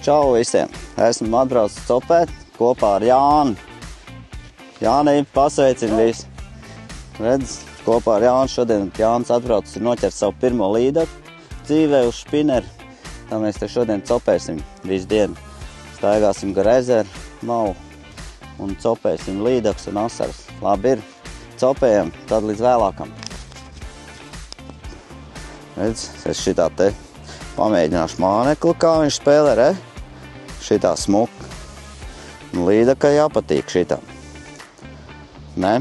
Čau visiem! Esmu atbraucis copēt kopā ar Jāni. Jāni, pasveicini visi! Redz, kopā ar Jāni šodien Jānis atbraucis ir noķert savu pirmo līdaku dzīvē uz špineri. Tā mēs te šodien copēsim visu dienu. Staigāsim gar ezeru, malu un copēsim līdakus un asaras. Labi ir, copējam, tad līdz vēlākam. Redz, es šitā te pamēģināšu mānekli, kā viņš spēlē, re? Šitā smuka. Līdakai jāpatīk šitā. Ne?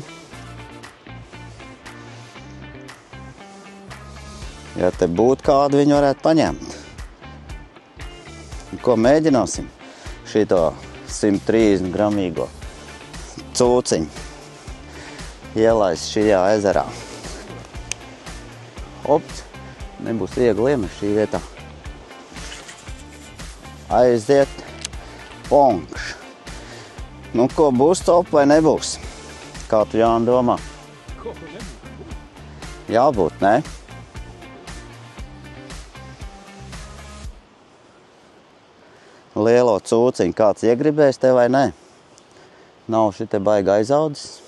Ja te būtu kādu, viņu varētu paņemt. Ko mēģināsim? Šito 130 gramīgo cūciņu ielaist šajā ezerā. Ops, nebūs viegli iemest šī vietā. Aiziet, ponkš. Nu, ko būs top vai nebūs? Kā tu, Jāni, domā? Ko nebūs? Jābūt, ne? Lielo cūciņu kāds iegribēs te vai ne? Nav šite baigi aizaudzis.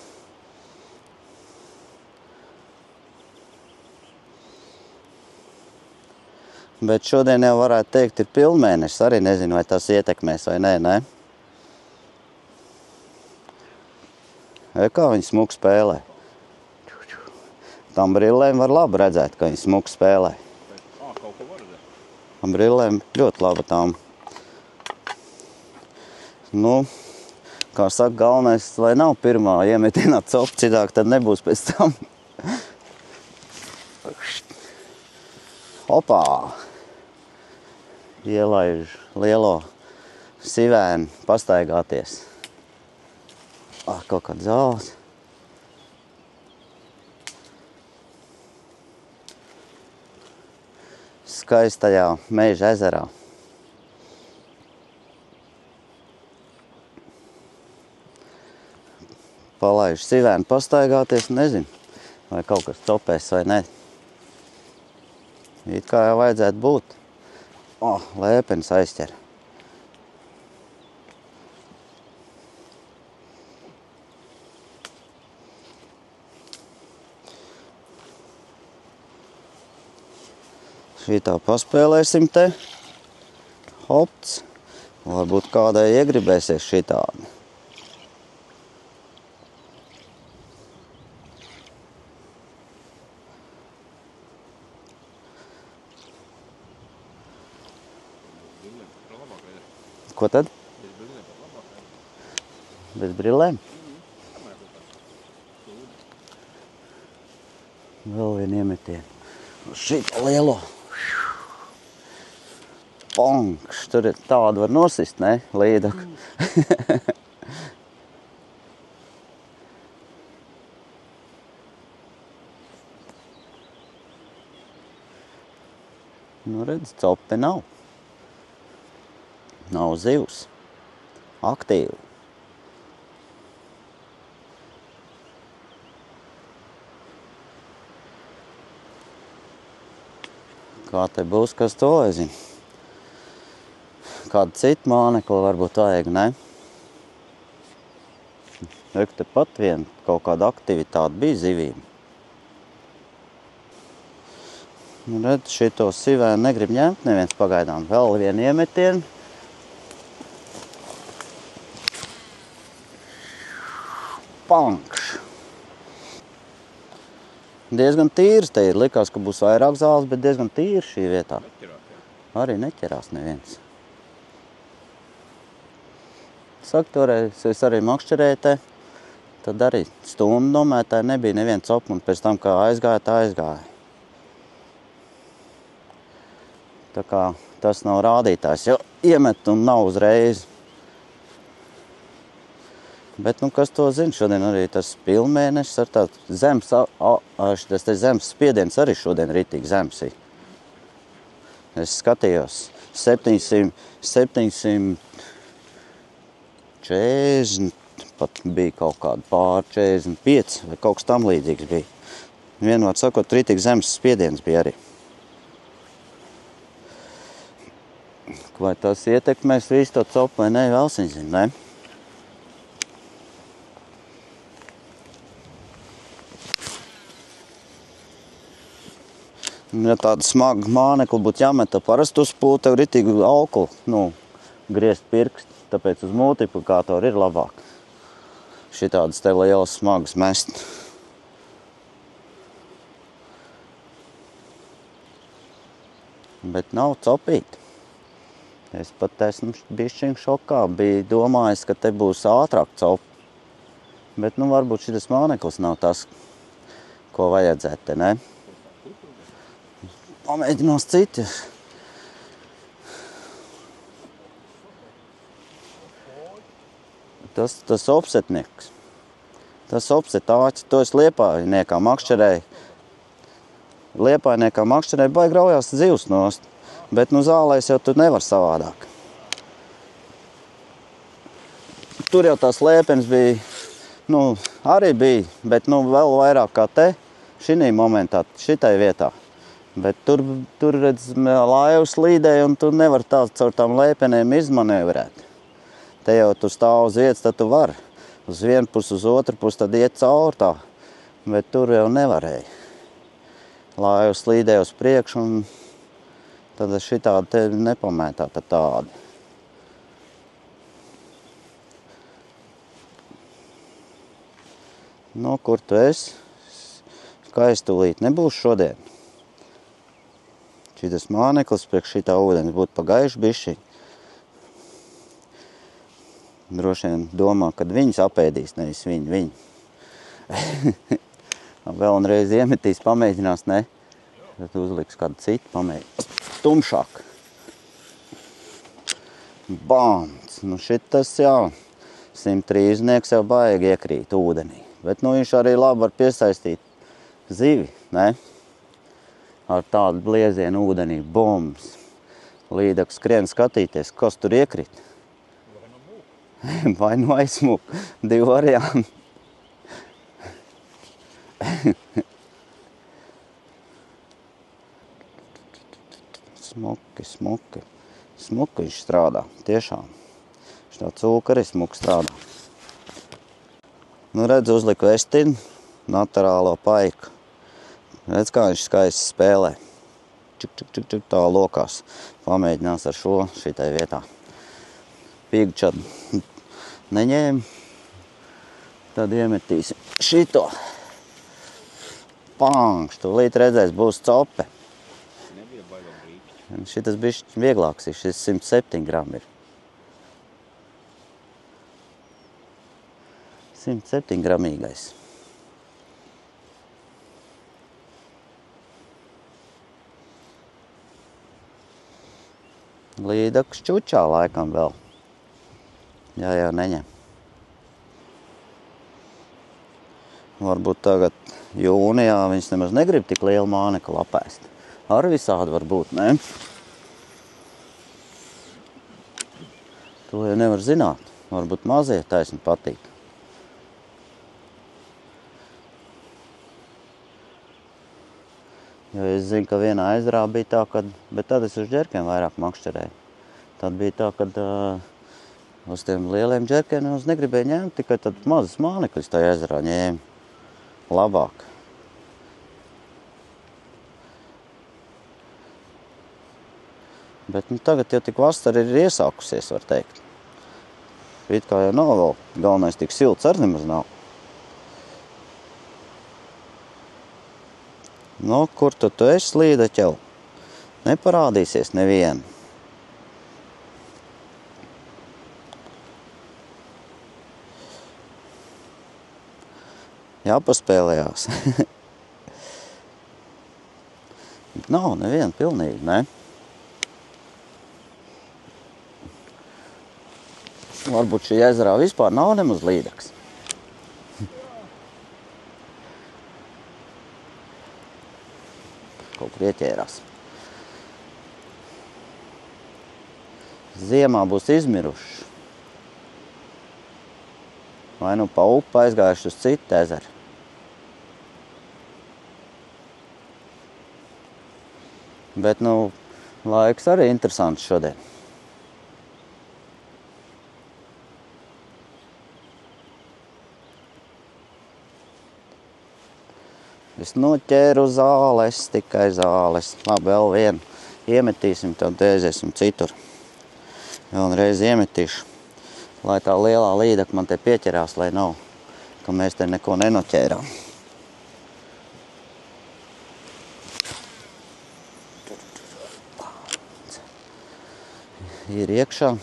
Bet šodien jau varētu teikt, ir pilnmēnesis. Arī nezinu, vai tas ietekmēs vai nē, ne? Kā viņi smuki spēlē. Tam brillēm var labi redzēt, ka viņi smuki spēlē. Kaut ko var redzēt? Tam brillēm ļoti laba tām. Nu, kā saka, galvenais, lai nav pirmā iemetienā copa, citāk tad nebūs pēc tam. Hopā! Ielaiž lielo sivēnu pastaigāties. Kaut kāds zāles. Skaistajā Meža ezerā. Palaiž sivēnu pastaigāties, nezinu, vai kaut kas copēs vai ne. It kā jau vajadzētu būt. Lēpenis aizķer. Šitā paspēlēsim te. Hopts. Varbūt kādai iegribēsies šitādi. Ko tad? Bez brillēm? Vēl vien iemetienu. Šito lielo. Ponkš. Tur ir tādu var nosist, ne? Līdaku. Nu, redz, copa te nav. Nav zivs. Aktīvi. Kā te būs, kas to lai zina? Kādu citu mānekli varbūt vajag, ne? Te pat vien kaut kāda aktivitāte bija zivīm. Nu, redz, šito sivēnu negrib ņemt neviens pagaidām. Vēl vienu iemetienu. Pankš. Diezgan tīrs te ir. Likās, ka būs vairāk zāles, bet diezgan tīrs šī vietā. Arī neķerās neviens. Saka, toreiz es arī makšķerēju te. Tad arī stundu domētāji nebija neviens copa, un pēc tam, kā aizgāja, tā aizgāja. Tā kā tas nav rādītājs, jo iemet un nav uzreiz. Bet, nu, kas to zina, šodien arī tas pilnmēnešs ar tādu zemes, tas zemes spiediens arī šodien ritīgi zemes ir. Es skatījos 740, pat bija kaut kāda pār 45, vai kaut kas tam līdzīgs bija. Vienvārds sakot, ritīgi zemes spiediens bija arī. Vai tas ietekmēs visu to copu vai ne, vēl zina, ne? Ja tāda smaga mānekla būtu jāmeta parasti uz pūli, tev ritīgi auklu, griezt pirksti, tāpēc uz multiplikātoru ir labāk. Šitādas te lielas smagas mest. Bet nav copīt. Es pat esmu bišķiņ šokā, biju domājis, ka te būs ātrāk cop. Bet, varbūt šitas māneklis nav tas, ko vajadzētu te, ne? Pamēģinās citi. Tas opsetnieks. Tas opsetāķis, to es Liepājniekā makšķerēju. Liepājniekā makšķerēju baigi graujās zivs nost. Bet, zālēs jau tur nevar savādāk. Tur jau tās lēpenes bija, arī bija, bet, vēl vairāk kā te, šinī momentā, šitai vietā. Bet tur redz, laivas līdēja, un tu nevar tā caur tām lēpenēm izmanevrēt. Te jau tu stāv uz vietas, tad tu vari. Uz vienu pusi, uz otru pusi, tad iet caur tā. Bet tur jau nevarēja. Laivas līdēja uz priekšu, un tad šitādi te nepamētā tādi. Kur tu esi? Skaistulīt nebūs šodien. Šitas māneklis priekš šitā ūdens būtu pagaiši bišķi. Droši vien domā, kad viņus apēdīs, nevis viņi. Vēl unreiz iemetīs, pamēģinās, ne? Tad uzliks kādu citu, pamēģinās. Tumšāk. Bāns. Šitas jā, 130 jau baigi iekrīt ūdenī. Bet viņš arī labi var piesaistīt zivi, ne? Ar tādu bliezienu ūdenī, bombs. Līdāk skrien skatīties, kas tur iekrīt. Vai aizmūk. 2 varianti. Smuki. Smuki viņš strādā, tiešām. Šitā cūka arī smuki strādā. Redz, uzliku vestinu, naturālo paiku. Redz, kā viņš skaisti spēlē. Čuk, tā lokās. Pamēģinās ar šo šitai vietā. Pigčadu neņēmu. Tad iemetīsim šito. Pāngš, tūlīt redzēs, būs cope. Nebija baigā brīkšķi. Šitas bišķi vieglāks ir, šis 107 grami ir. 107 gramīgais. Līdaks čučā laikam vēl. Jā, neņem. Varbūt tagad jūnijā viņas nemaz negrib tik lielu māneklu apēst. Ar visādi var būt, ne? To jau nevar zināt. Varbūt mazie taisni patīk. Jo es zinu, ka vienā ezerā bija tā, bet tad es uz džerkiem vairāk makšķerēju. Tad bija tā, kad uz tiem lieliem džerkiem es negribēju ņemt, tikai tad mazas mānekļus tajā ezerā ņēmu. Labāk. Bet tagad jau tik vasara ir iesākusies, var teikt. It kā jau nav vēl. Galvenais tik silts arī nemaz nav. Kur tu esi, līdaķev? Neparādīsies nevienu. Jāpaspēlējās. Nav neviena pilnīgi, ne? Varbūt šī ezerā vispār nav nemaz līdaks. Kaut kur ieķērās. Ziemā būs izmiruši. Vai pa upu aizgājuši uz citu ezeru. Bet, laiks arī interesants šodien. Es noķēru zāles, tikai zāles. Labi, vēl vienu iemetīsim, tad aiziesim citur. Vēlreiz iemetīšu, lai tā lielā līdaka man te pieķerās, lai nav, ka mēs te neko nenoķērām. Ir iekšā.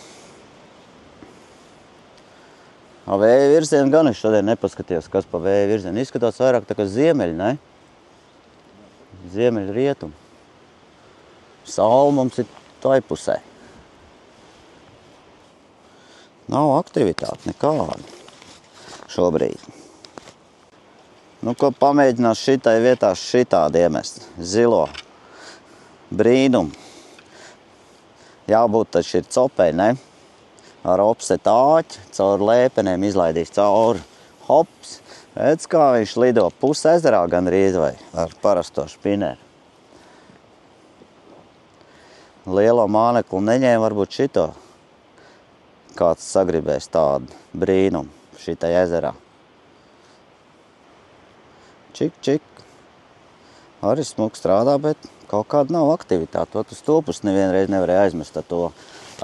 Vēja virzienu gan es šodien nepaskatījos, kas pa vēja virzienu. Izskatās vairāk tā kā ziemeļi, ne? Ziemeļi rietum. Saule mums ir tai pusē. Nav aktivitāte nekāda šobrīd. Nu, ko pamēģinās šitai vietā šitādi iemest. Zilo brīnumu. Jābūt taču ir copei, ne? Ar opset āķi, caur lēpenēm izlaidīs cauri. Hops! Redz, kā viņš lido pus ezerā gandrīz vai ar parasto špineru. Lielo māneklu neņēma varbūt šito. Kāds sagribēs tādu brīnumu šitai ezerā. Čik, čik. Arī smuk strādā, bet kaut kāda nav aktivitāte. Ot uz to pusi nevienreiz nevarēja aizmest, ar to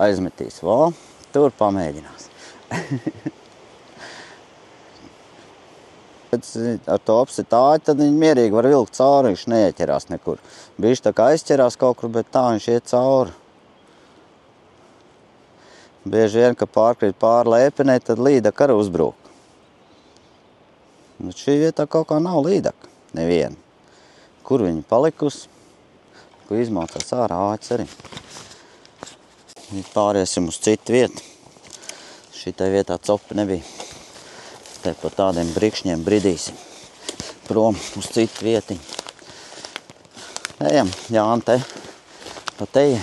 aizmetīs. Vo, tur pamēģinās. Ar to opsitāķi tad viņi mierīgi var vilkt cauri, viņš neieķerās nekur. Bišķi tā kā aizķerās kaut kur, bet tā viņš iet cauri. Bieži vien, ka pārkrīt pāri lēpenē, tad līdaka arī uzbrūk. Bet šī vietā kaut kā nav līdaka, neviena. Kur viņi palikusi? Ko izmaucās ārā āķis arī. Pāriesim uz citu vietu. Šitai vietā copi nebija. Te pa tādiem brikšņiem bridīsim prom uz citu vietiņu. Ejam, Jāni, te. Pa teje.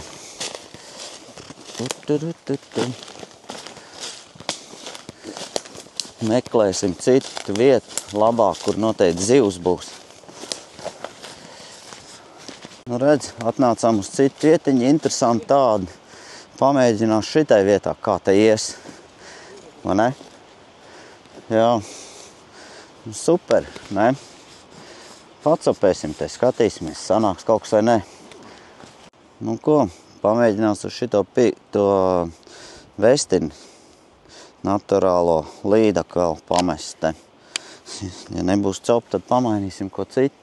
Meklēsim citu vietu labāk, kur noteikti zivs būs. Nu, redz, atnācām uz citu vietiņu, interesanti tādi. Pamēģinās šitai vietā, kā te ies. Vai ne? Jā. Super, ne? Pacopēsim te, skatīsimies, sanāks kaut kas vai ne. Nu ko, pamēģinās uz šito vestini naturālo līdaku vēl pamest te. Ja nebūs copa, tad pamainīsim ko citu.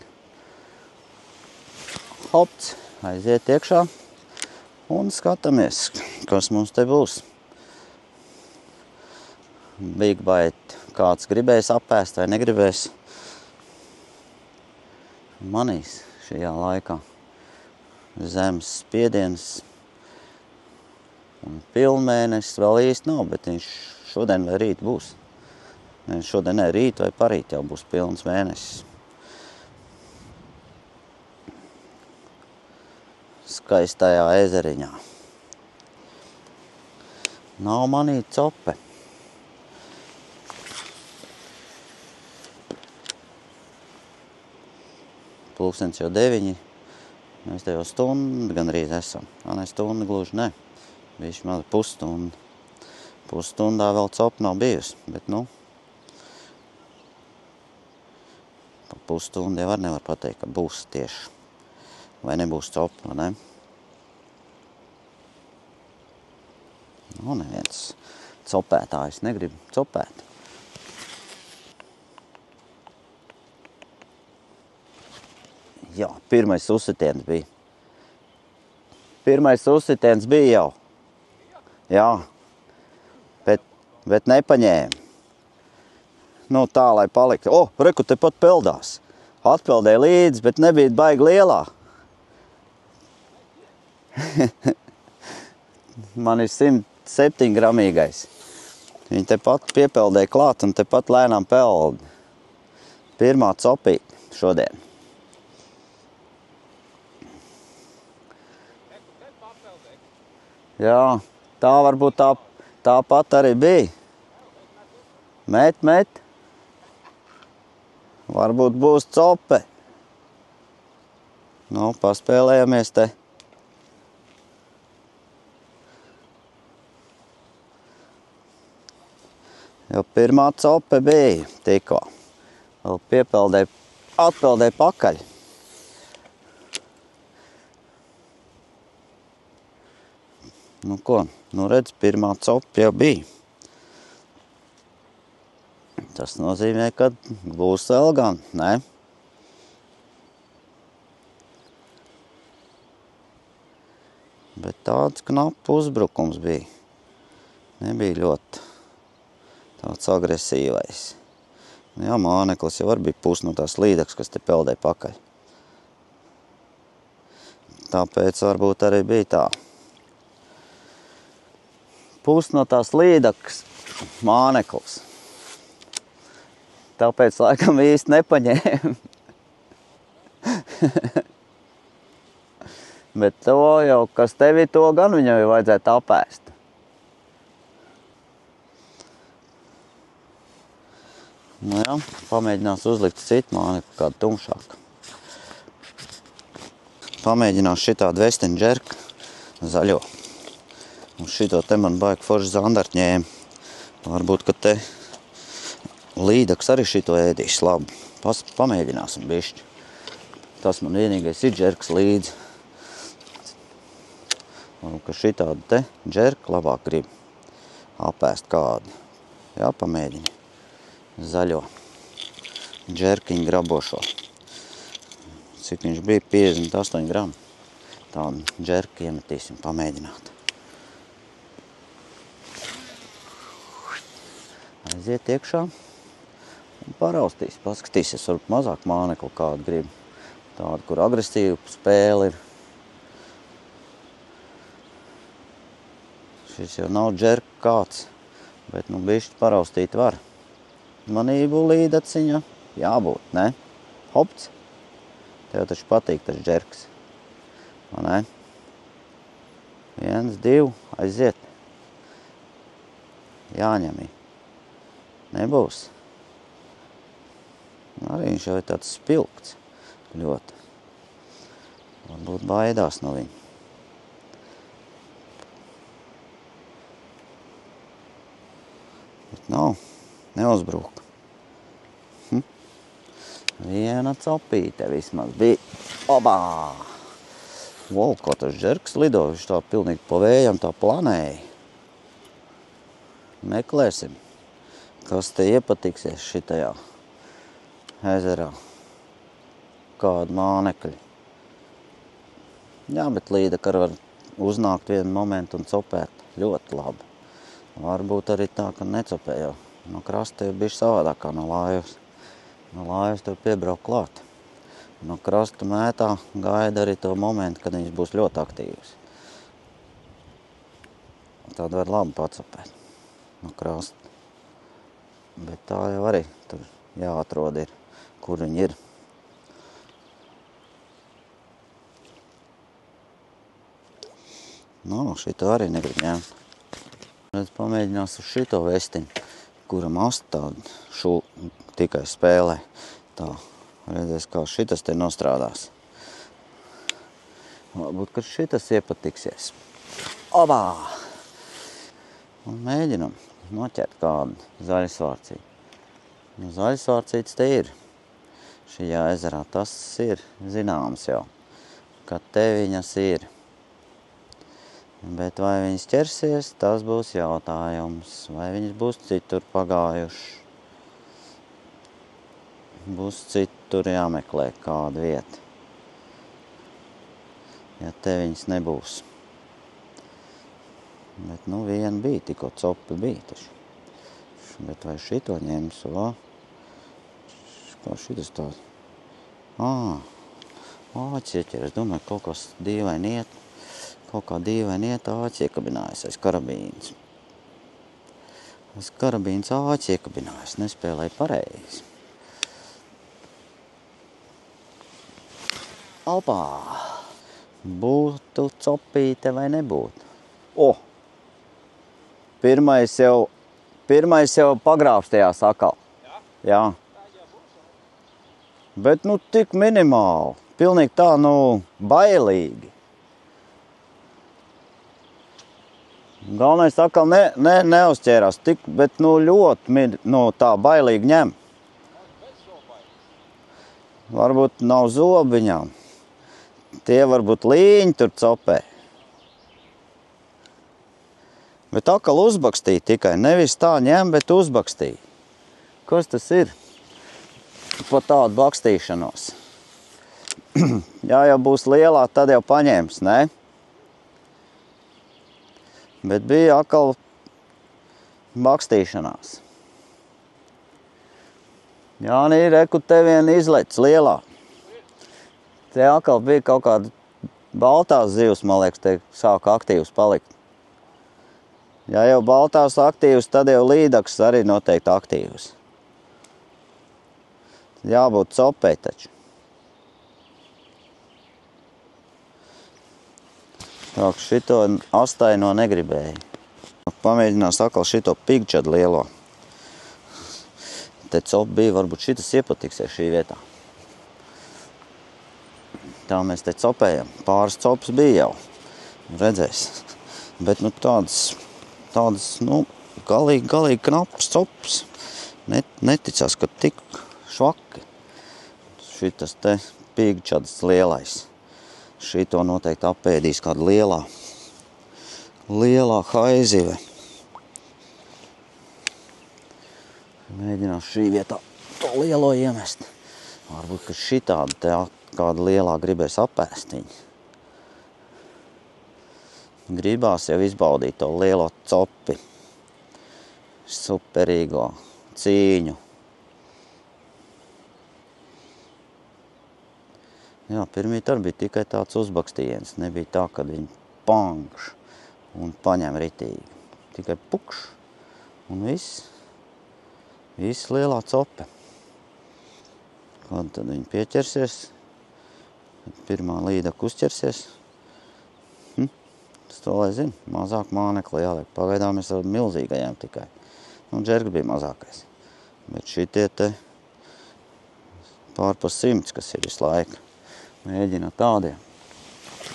Hopts, aiziet iekšā un skatāmies, kas mums te būs. Big bite, kāds gribēs apēst vai negribēs. Manīs šajā laikā zemes spiediens un pilnmēnesis vēl īsti nav, bet viņš šodien vai rīt būs. Šodien ne, rīt vai parīt jau būs pilns mēnesis. Skaistajā ezeriņā. Nav manīt cope. Pulkstens jau 9. Mēs te jau stundu gandrīz esam. Ne stundu gluži ne. Bišķi maz pusstunda. Pusstundā vēl copa nav bijusi, bet nu. Pa pusstundu jau nevar pateikt, ka būs tieši. Vai nebūs copa, vai ne? Nu, neviens copētājs negrib copēt. Jā, pirmais uzsitiens bija. Pirmais uzsitiens bija jau. Jā. Bet nepaņēma. Nu, tā, lai paliktu. O, reku, te pat peldās. Atpeldēja līdzi, bet nebija baigi lielā. Man ir 107 gramīgais. Viņi te pat piepeldēja klāt un te pat lēnām peld. Pirmā copīte šodien. Jā, tā varbūt tāpat arī bija. Met. Varbūt būs cope. Nu, paspēlējamies te. Jau pirmā cope bija tikko. Vēl piepeldēja atpeldē pakaļ. Nu ko, nu redz, pirmā copa jau bija. Tas nozīmē, ka būs vēl gan, ne? Bet tāds knaps uzbrukums bija. Nebija ļoti tāds agresīvais. Nu jā, māneklis jau var bija pus no tās līdaks, kas te peldē pakaļ. Tāpēc varbūt arī bija tā. Pus no tās līdakas māneklis. Tāpēc laikam īsti nepaņēma. Bet to jau, kas tevi to gan viņam jau vajadzētu apēst. Nu jā, pamēģinās uzlikt citu mānekli, kādu tumšāku. Pamēģinās šitādu Western Jerk zaļo. Un šito te man baigi forši zandarti ņēma. Varbūt, ka te līdaks arī šito ēdīs labi. Pamēģināsim bišķi. Tas man vienīgais ir džerks līdzi. Un ka šitādu te džerku labāk grib apēst kādu. Jā, pamēģini. Zaļo. Džerkiņu grabošo. Cik viņš bija? 58 gramu. Tādu džerku iemetīsim pamēģināt. Aiziet iekšā un paraustīs, paskatīsies, varbūt mazāk mānekli kādu grib. Tādu, kur agresīva spēle ir. Šis jau nav džerka kāds, bet nu bišķi paraustīt var. Manību līdaciņa jābūt, ne? Hopts. Tev taču patīk tas džerks. Vai ne? 1, 2, aiziet. Jāņemī. Nebūs. Arī viņš jau ir tāds spilgts ļoti. Varbūt baidās no viņa. Bet nav, neuzbrūk. Viena copīte vismaz bija. Obā! Wow, ko tas džerks lido, viņš tā pilnīgi pa vējam tā planēja. Meklēsim. Kas te iepatiksies šitajā ezerā? Kādu mānekļu. Jā, bet līdaka var uznākt vienu momentu un copēt ļoti labi. Varbūt arī tā, ka necopē jau. No krasta jau bišķi savādāk kā no lājus. No lājus tev piebrauk klāt. No krasta mētā gaida arī to momentu, kad viņš būs ļoti aktīvs. Tad var labi pacopēt no krasta. Bet tā jau arī tur jāatrod ir, kur viņi ir. Nu, šito arī negrib ņemt. Redz, pamēģinās uz šito vestiņu, kura masta tādu tikai spēlē. Tā, redzēs, kā šitas te nostrādās. Varbūt, ka šitas iepatiksies. Obā! Un mēģinam noķert kādu zaļsvārcīti. Nu, zaļsvārcītis te ir. Šajā ezerā tas ir zināms jau, ka te viņas ir. Bet vai viņas ķersies, tas būs jautājums. Vai viņas būs citur pagājuši. Būs citur jāmeklē kādu vietu. Ja te viņas nebūs. Bet, nu, viena bija, tikko copi bija taču. Bet vai šito ņems, vai? Kā šitas tāds? Āķi ieķer. Es domāju, kaut kas dīvaini iet. Kaut kā dīvaini iet āķi iekabinājas aiz karabīnas. Aiz karabīnas āķi iekabinājas. Nespēlēja pareizi. Opā! Būtu copīte vai nebūtu? Pirmais jau pagrābstījās atkal. Jā? Bet, nu, tik minimāli. Pilnīgi tā, nu, bailīgi. Galvenais atkal neuzķērās tik, bet, nu, ļoti, nu, tā bailīgi ņem. Varbūt nav zobiņām. Tie varbūt līņi tur copē. Bet atkal uzbakstīja tikai. Nevis tā ņem, bet uzbakstīja. Kas tas ir? Pa tādu bakstīšanos. Jā, jau būs lielā, tad jau paņems, ne? Bet bija atkal bakstīšanās. Jāni, reku te vien izlec lielā. Te atkal bija kaut kāda baltās zivs, man liekas, te sāka aktīvs palikt. Ja jau baltās aktīvs, tad jau līdaks arī noteikti aktīvs. Jābūt copē taču. Tā, šito astaino negribēju. Pamēģinās atkal šito pigčadu lielo. Te cop bija, varbūt šitas iepatiksies šī vietā. Tā mēs te copējam. Pāris cops bija jau. Redzēs. Bet nu tādas nu, galīgi knapas cops. Neticās, ka tik švaki. Šitas te pigčads lielais. Šito noteikti apēdīs kāda lielā haizive. Mēģinās šī vietā to lielo iemest. Varbūt, ka šitāda te kāda lielā gribēs apēst viņu. Gribās jau izbaudīt to lielo copi. Superīgo cīņu. Jā, pirmīt arī bija tikai tāds uzbakstījiens. Nebija tā, kad viņi pangš un paņem ritīgi. Tikai pukš un viss. Viss lielā cope. Kad tad viņi pieķersies, pirmā līdaka uzķersies. Tas to, lai zinu, mazāk mānekli jāliek. Pagaidām mēs ar milzīgajām tikai. Nu, džerga bija mazākais. Bet šitie te pār pa 100, kas ir visu laiku. Mēģina tādiem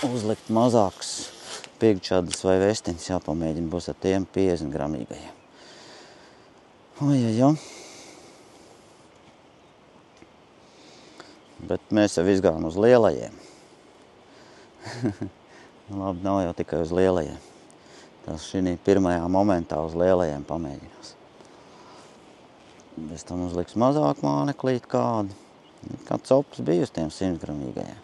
uzlikt mazāks pigčadas vai vestiņas, jāpamēģina būs ar tiem 50 gramīgajiem. Ojajā. Bet mēs jau izgājām uz lielajiem. Labi, nav jau tikai uz lielajiem. Tas šī pirmajā momentā uz lielajiem pamēģinās. Bez tam uzliks mazāk māneklīt kādu. Kā cops bija uz tiem 100 gramīgajiem.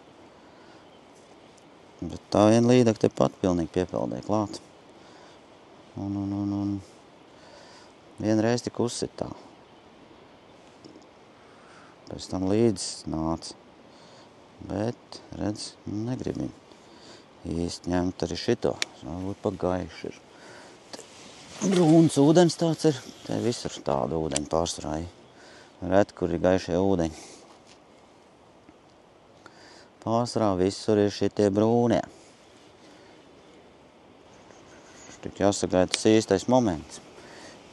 Bet tā viena līdaka te pat pilnīgi piepildēja klāt. Un vienreiz tik uzsitā. Pēc tam līdz nāca. Bet, redz, negrib viņu īsti ņemt arī šito. Varbūt pa gaiši ir. Brūns ūdens tāds ir. Te visur tāda ūdeņa pārsvarā. Ret, kur ir gaišie ūdeņi. Pārsvarā visur ir šitie brūnie. Tik jāsagaida tas īstais moments,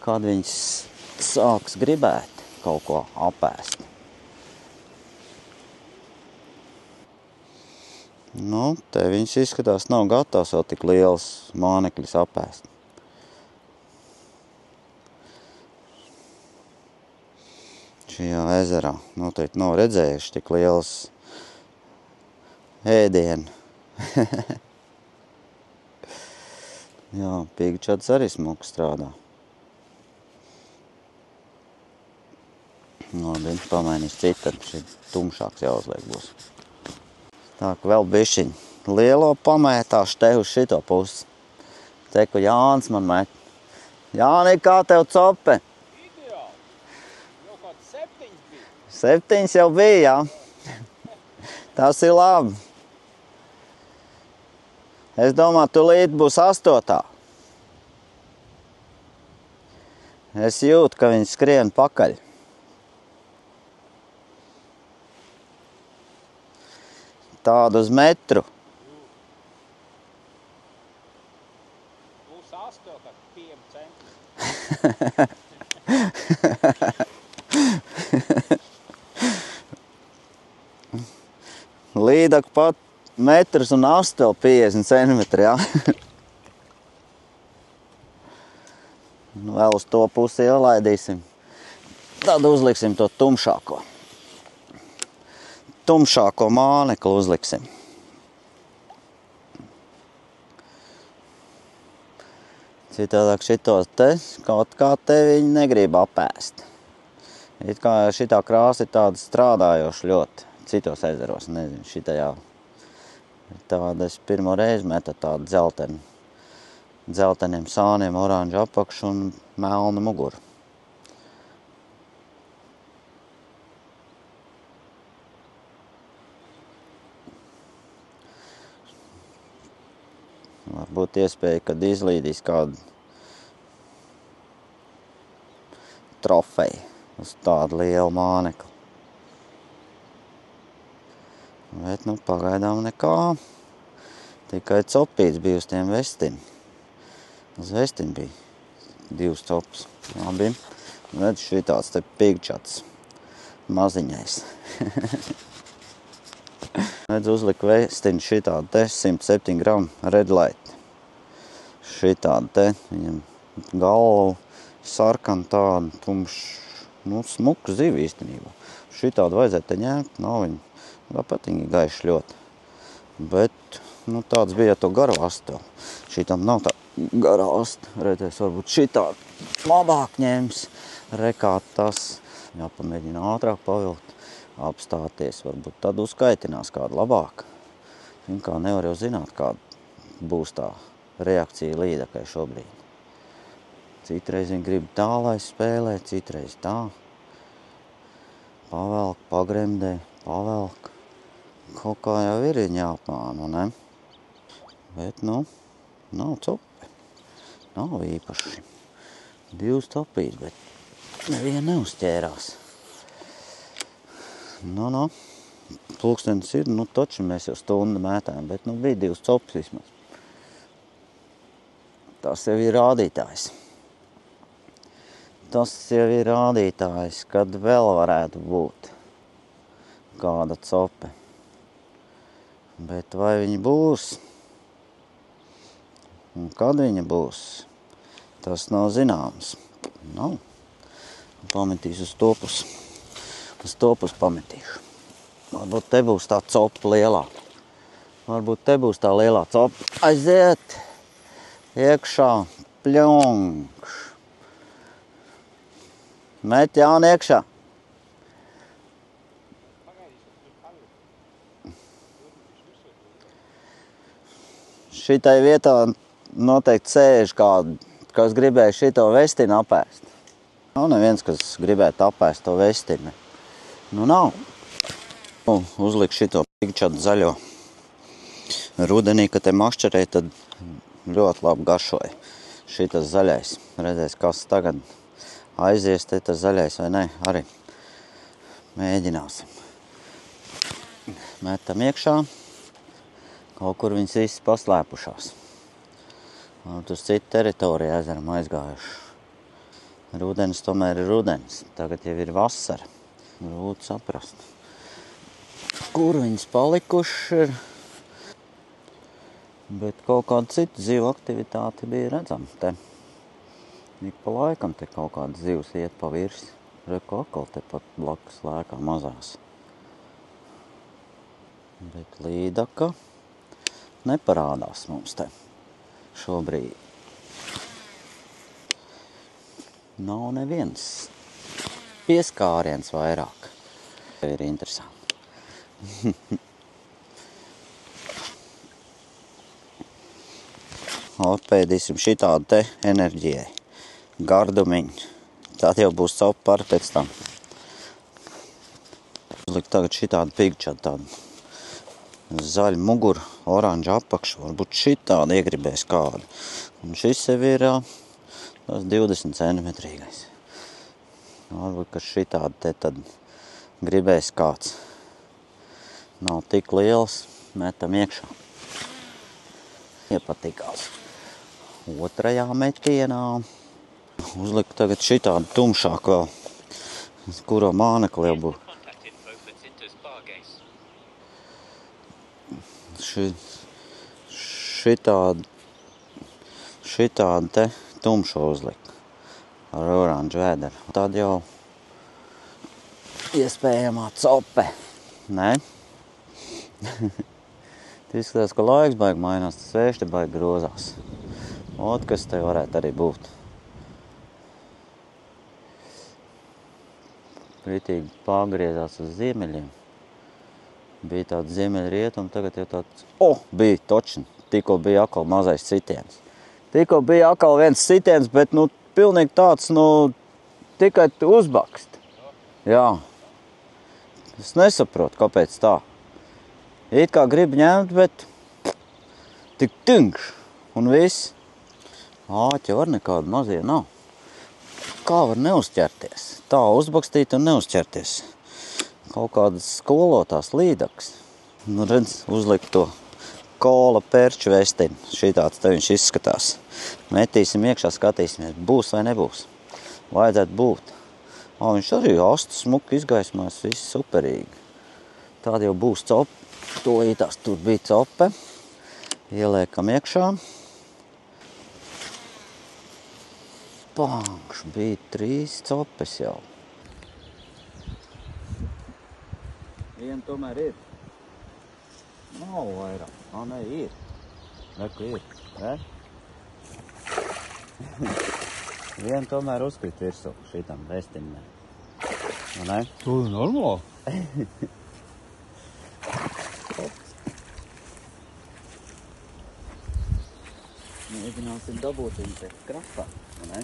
kad viņas sāks gribēt kaut ko apēst. Nu, te viņas izskatās nav gatavs vēl tik liels mānekļus apēst. Šajā ezerā noteikti nav redzējuši tik liels ēdienu. Jā, pigčads arī smuki strādā. Labi, pamainīs citu, tad šī tumšāks jāuzliek būs. Tā, ka vēl bišķiņ lielo pamētāšu te uz šito pusi. Te, ko Jānis man met. Jāni, kā tev cope? Ideāli. Jau kāds 7 bija. 7 jau bija, jā. Tas ir labi. Es domāju, tulīt būs 8. Es jūtu, ka viņi skrien pakaļ. Tādu uz metru. Būs 8, tad 5 centi. Līdaka pat metrs un ast vēl 50 centimetri, jā. Vēl uz to pusi ielaidīsim. Tad uzliksim to tumšāko. tumšāko mānekli uzliksim. Citādāk šitos te, kaut kā te viņi negrib apēst. It kā šitā krāsa ir tāda strādājoša ļoti. Citos ezeros, nezinu, šitajā. Tāda es pirmo reizi metu tādu dzelteniem sāniem, oranžu apakšu un melnu muguru. Varbūt iespēja, kad izlīdīs kādu trofeju uz tādu lielu mānekli. Bet, nu, pagaidām nekā. Tikai copīts bija uz tiem vestim. Uz vestim bija 2 copas. Labi. Redz, šitāds te pigčats. Maziņais. Redz, uzliku vestiņu šitādu te 107 gramu red light. Šitādu te, viņam galvu sarkan tādu tumšu, nu, smuku zivi īstenībā. Šitādu vajadzētu te ņemt, nav viņa, tāpat viņa gaiši ļoti. Bet, nu, tāds bija to garo astu. Šitam nav tā gara asta. Redzēs, varbūt šitādu labāk ņems. Rekāt tas, jāpamēģina ātrāk pavilkt. Apstāties, varbūt tad uzskaitinās kādu labāk. Viņa kā nevar jau zināt, kāda būs tā reakcija līdakai šobrīd. Citreiz viņa grib tā, lai spēlē, citreiz tā. Pavelk, pagremdē, pavelk. Kaut kā jau ir viņa jāapmāno, ne? Bet, nu, nav copi. Nav īpaši. 2 copīs, bet neviena neuzķērās. Nu, pulkstenis ir, nu, taču mēs jau stundu mētājam, bet, nu, bija 2 copas vismaz. Tas jau ir rādītājs. Tas jau ir rādītājs, kad vēl varētu būt kāda cope. Bet vai viņa būs? Un kad viņa būs? Tas nav zināms. Nav. Pametīs uz to pusi. Uz to pusi pametīšu. Varbūt te būs tā copa lielā. Varbūt te būs tā lielā copa. Aiziet! Iekšā. Pļunkš. Met Jāni iekšā. Šitai vietā noteikti sēž kādu, kas gribēja šito vestinu apēst. Nav neviens, kas gribētu apēst to vestinu. Nu, nav. Uzliku šito pigčatu zaļo. Rudenī, kad te mašķerēja, tad ļoti labi garšoja. Šitas zaļais. Redzēs, kas tagad aizies te tas zaļais vai ne. Arī mēģināsim. Metam iekšā. Kaut kur viņas visas paslēpušās. Uz citu teritoriju ezeram aizgājuši. Rudenis tomēr ir rudenis. Tagad jau ir vasara. Grūti saprast. Kur viņas palikuši ir? Bet kaut kāda cita zivu aktivitāte bija redzama te. Ik pa laikam te kaut kāda zivs iet pa virsi. Reku atkal te pat blakus lēkā mazās. Bet līdaka neparādās mums te šobrīd. Nav neviens pieskāriens vairāk. Ir interesanti. Atpēdīsim šitādu te enerģijai. Gardumiņu. Tad jau būs copa par pēc tam. Uzlikt tagad šitādu pigčatu, tādu zaļu muguru, oranžu apakšu. Varbūt šitādu iegribēs kādu. Un šis sev ir 20 centimetrīgais. Varbūt, ka šitādi te tad gribēs kāds. Nav tik liels, metam iekšā. Iepatikās. Otrajā metienā. Uzliku tagad šitādu tumšāku vēl, kuro mānekli jau būtu. Šitādu te tumšo uzliku. Ar oranžu vēderu. Tad jau iespējamā cope. Ne? Izskatās, ka laiks baigi mainās, tas vējš te baigi grozās. Ot, kas te varētu arī būt. Ritīgi pārgriezās uz ziemeļiem. Bija tāds ziemeļrietumi, tagad jau tāds... bija točni. Tikko bija atkal mazais sitiens. Tikko bija atkal viens sitiens, bet, pilnīgi tāds, tikai uzbakst. Jā. Es nesaprotu, kāpēc tā. It kā grib ņemt, bet tik tinkš un viss. Āķi var nekādi mazie nav. Kā var neuzķerties? Tā uzbakstīt un neuzķerties. Kaut kādas skolotās līdaks. Redz, uzlikt to kola perču vestini. Šitāds te viņš izskatās. Metīsim iekšā, skatīsimies, būs vai nebūs. Vajadzētu būt. Viņš arī astu smuki izgaismās, viss superīgi. Tāda jau būs copa. Tolītās tur bija cope. Ieliekam iekšā. Pānkš, bija 3 copes jau. Viena tomēr ir. Nav vairāk. Nē, ir. Reku ir. Viena tomēr uzkrīt virsū šitam vestinē. Ne? Tu normāli? Mēģināsim dabūt viņu te krastā. Ne?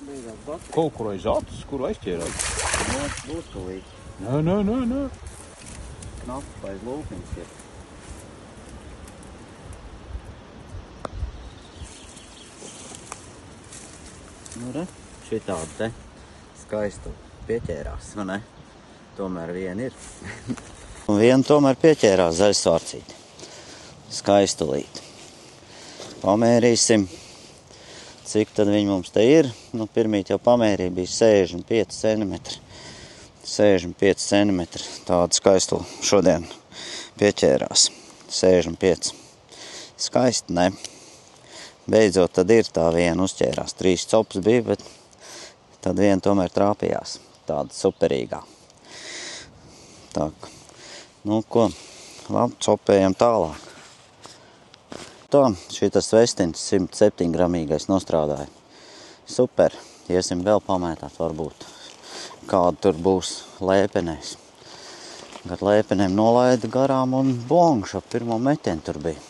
Beigās batu. Kaut kur aiz acis, kur aizķērāt? Būs tūlīt. Nē. Knaps aiz lūpiņas ir. Re, šitādi te skaistu pieķērās, vai ne? Tomēr viena ir. Un viena tomēr pieķērās zaļsvārcīti. Skaistulīti. Pamērīsim, cik tad viņi mums te ir. Pirmīt jau pamērīja, bija 65 cm. 65 cm. Tādu skaistu šodien pieķērās. 65. Skaisti, ne? Beidzot, tad ir tā viena uzķērās. 3 copas bija, bet tad viena tomēr trāpījās. Tāda superīgā. Tā, ko? Labi, copējam tālāk. Tā, šitas vestins 107 gramīgais nostrādāja. Super. Iesim vēl pamētāt, varbūt kāda tur būs lēpenēs. Gar lēpenēm nolaida garām un blongša pirmo metienu tur bija.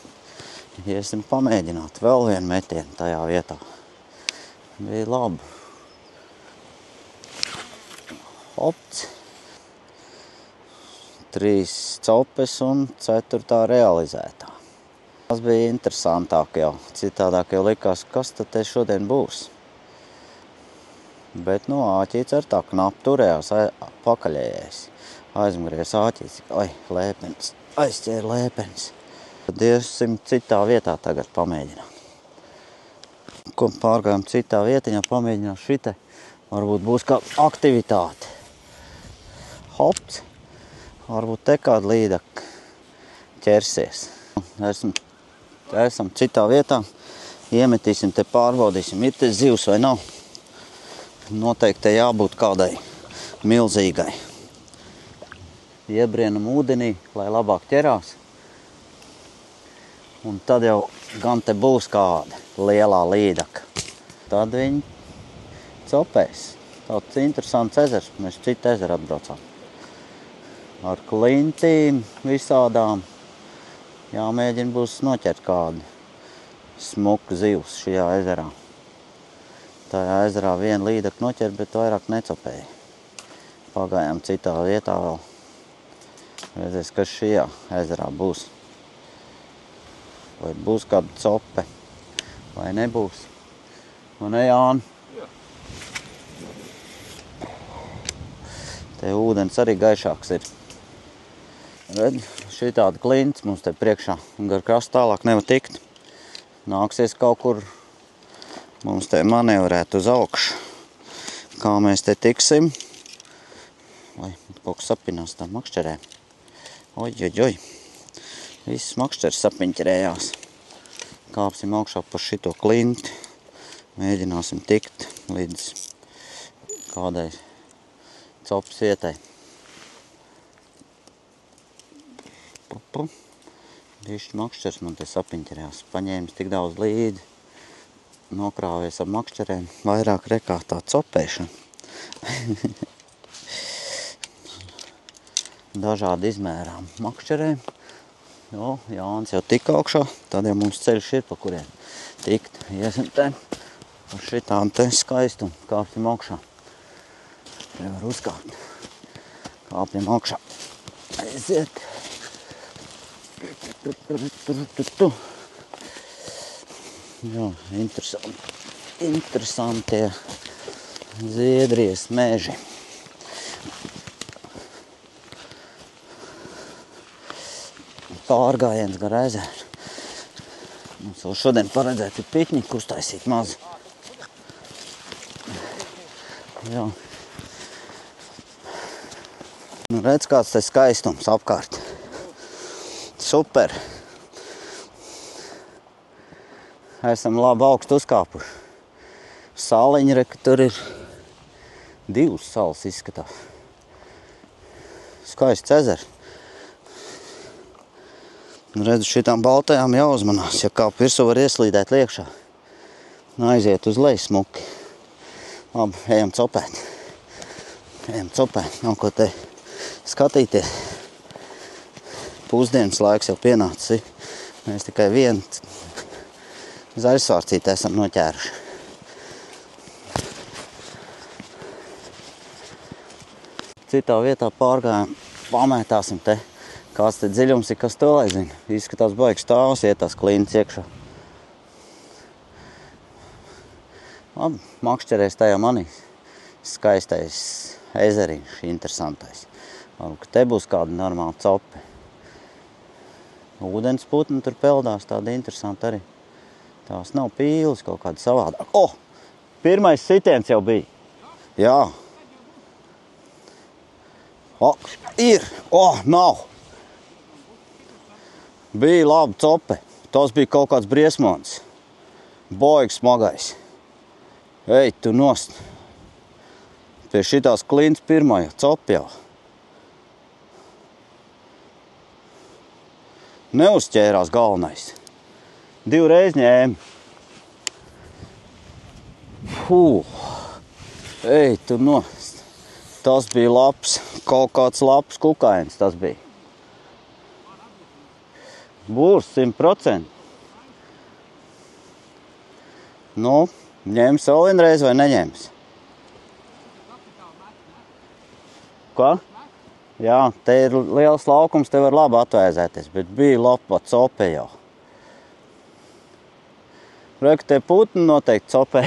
Iesim pamēģināt vēl vienu metienu tajā vietā. Bija labi. Opts. 3 copes un 4. realizētā. Tas bija interesantāk jau. Citādāk jau likās, kas tad te šodien būs. Bet, āķīts ar tā knapi turējās, pakaļējais. Aizmugries āķīts. Lēpenis. Aizķēra lēpenis. Tad iesim citā vietā tagad pamēģināt. Ko pārgājam citā vietiņā, pamēģināt šitai. Varbūt būs kā aktivitāte. Hops. Varbūt te kāda līdaka ķersies. Esam citā vietā. Iemetīsim te, pārbaudīsim, ir te zivs vai nav. Noteikti te jābūt kādai milzīgai. Iebrienam ūdenī, lai labāk ķerās. Un tad jau gan te būs kāda lielā līdaka. Tad viņi copēs. Tāds interesants ezers. Mēs citu ezeru atbraucām. Ar klintīm visādām. Jāmēģina būs noķert kādu smuku zivs šajā ezerā. Tajā ezerā viena līdaka noķer, bet vairāk necopēja. Pagājām citā vietā vēl. Redzēs, kas šajā ezerā būs. Vai būs kāda cope, vai nebūs. Un ne, Jāni? Jā. Te ūdens arī gaišāks ir. Redz, šī tāda klints mums te priekšā. Un gar krastu tālāk nevar tikt. Nāksies kaut kur mums te manevrēt uz augšu. Kā mēs te tiksim? Vai kaut kas sapinās tā makšķerē. Oj. Viss makšķers sapiņķerējās. Kāpsim augšā pa šito klinti. Mēģināsim tikt līdz kādai copas vietai. Bišķi makšķers man te sapiņķerējās. Paņēmis tik daudz līdzi. Nokrāvies ar makšķerēm. Vairāk rekā tā copēšana. Dažādi izmērām makšķerēm. Jo, Jānis jau tika augšā. Tad jau mums ceļš ir, pa kuriem tikt. Iesim te ar šitām te skaistumu. Kāpjam augšā. Te var uzkāpt. Kāpjam augšā. Aiziet. Jā, interesantie Ziedrijas meži. Pārgājiens gar ezeru. Mums vēl šodien paredzēt ir pikniku uztaisīt mazu. Jā. Nu, redz, kāds te skaistums apkārt. Super! Esam labi augstu uzkāpuši. Saliņi, re, ka tur ir 2 salas izskatās. Skaists ezers. Redzu, šitām baltajām jāuzmanās, ja kā virsū var ieslīdēt liekšā. Aiziet uz leju smuki. Labi, ejam copēt. Ejam copēt, nav ko te skatīties. Pusdienas laiks jau pienācis. Mēs tikai vienu zaļsvārcīti esam noķēruši. Citā vietā pārgājām, pamētāsim te. Kāds te dziļums ir, kas to lai zina. Izskatās baigi stāvs, iet tās klīnas iekšā. Labi, makšķerēs tajā manīs. Skaistais ezeriņš, interesantais. Labi, ka te būs kāda normāla copi. Ūdens putni tur peldās, tāda interesanta arī. Tās nav pīles, kaut kāda savādāk. O! Pirmais sitiens jau bija. Jā. O! Ir! O! Nav! Bija laba cope. Tas bija kaut kāds briesmons. Boigs smagais. Ej, tu nost. Pie šitās klīnas pirmā cope jau. Neuzķērās galvenais. 2 reiz ņēma. Fū. Ej, tu nost. Tas bija labs, kaut kāds labs kukains tas bija. Būs 100%. Nu, ņems vēl vienreiz vai neņems? Ko? Jā, te ir liels laukums, te var labi atvēzēties, bet bija lapa cope jau. Reka, te putni noteikti copē.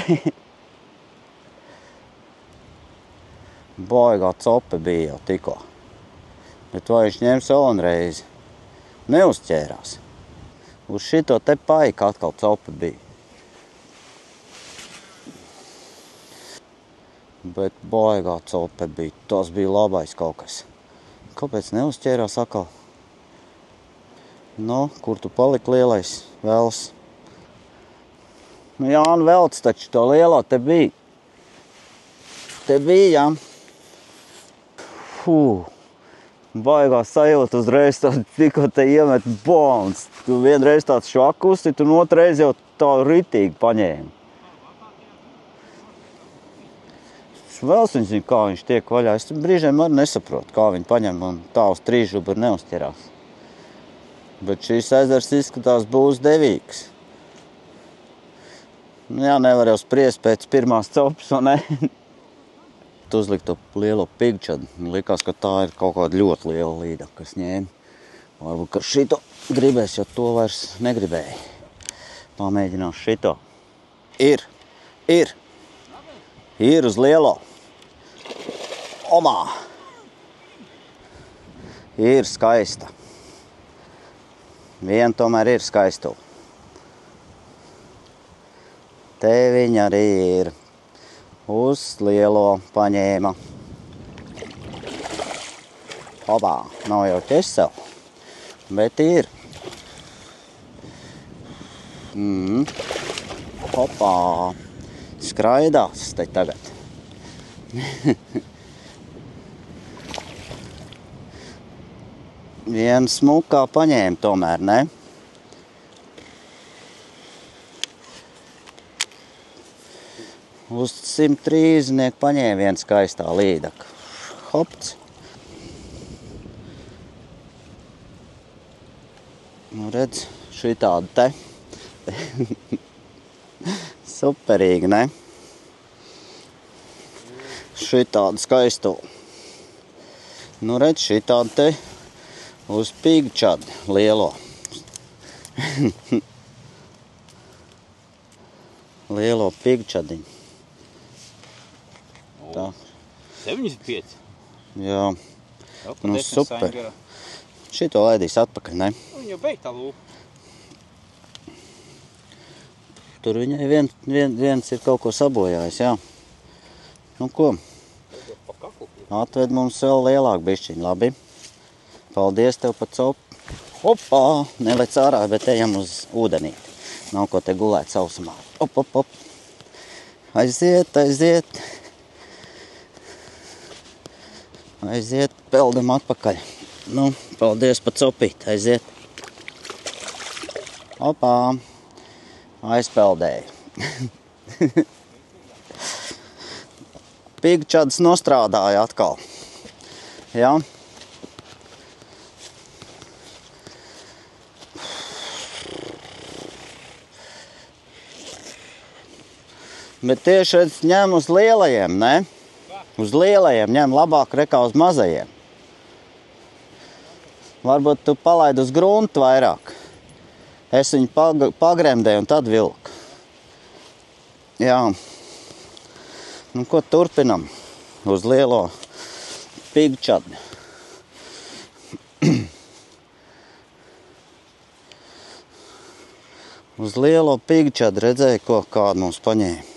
Baigā cope bija jau tikko. Bet vai viņš ņems vēl vienreiz? Neuzķērās. Uz šito te paika atkal cope bija. Bet baigā cope bija. Tas bija labais kaut kas. Kāpēc neuzķērās atkal? Nu, kur tu paliki lielais vēls? Nu, Jāni velc taču to lielo te bija. Te bija, jā. Fū. Baigās sajūta uzreiz tādu tikko te iemet bombs. Tu vienreiz tāds švakusti, tu otrais jau tā ritīgi paņēmi. Vēls viņš zina, kā viņš tiek vaļā. Es brīžiem arī nesaprotu, kā viņi paņem un tā uz trīžubu neuzķerās. Bet šīs ezers izskatās būs devīgs. Nu jā, nevar jau spriest pēc pirmās copes, un ne? Tu uzlikt to lielo pigčadu. Likās, ka tā ir kaut kāda ļoti liela līda, kas ņēma. Varbūt, ka šito gribēs, jo to vairs negribēja. Pamēģinās šito. Ir uz lielo. Omā! Ir skaista. Viena tomēr ir skaistu. Te viņa arī ir. Uz lielo paņēma. Opā, nav jau ķesel, bet ir. Opā, skraidās te tagad. Viena smukā paņēma tomēr, ne? Uz 130 paņēma viena skaistā līdaka. Hopts. Nu, redz, šī tāda te. Superīgi, ne? Šī tāda skaisto. Nu, redz, šī tāda te uz pigčadu lielo. Lielo pigčadiņu. Tā. 75. Jā. Nu, super. Šito laidīs atpakaļ, ne? Viņa beigtā lūpa. Tur viņai viens ir kaut ko sabojājis, jā. Nu, ko? Atved mums vēl lielāk bišķiņ, labi. Paldies tev pa copu. Hopā! Nelec ārā, bet ejam uz ūdenīti. Nav ko te gulēt sausumā. Hop, hop, hop. Aiziet, aiziet. Aiziet, peldam atpakaļ. Nu, paldies pa copīt, aiziet. Hopā! Aizpeldēju. Pigčads nostrādāja atkal. Jā. Bet tieši redz ņem uz lielajiem, ne? Uz lielajiem ņem labāk rekā uz mazajiem. Varbūt tu palaid uz gruntu vairāk. Es viņu pagremdēju un tad vilku. Jā. Nu, ko turpinam? Uz lielo pigčadu. Uz lielo pigčadu redzēju, ko kādu mums paņēma.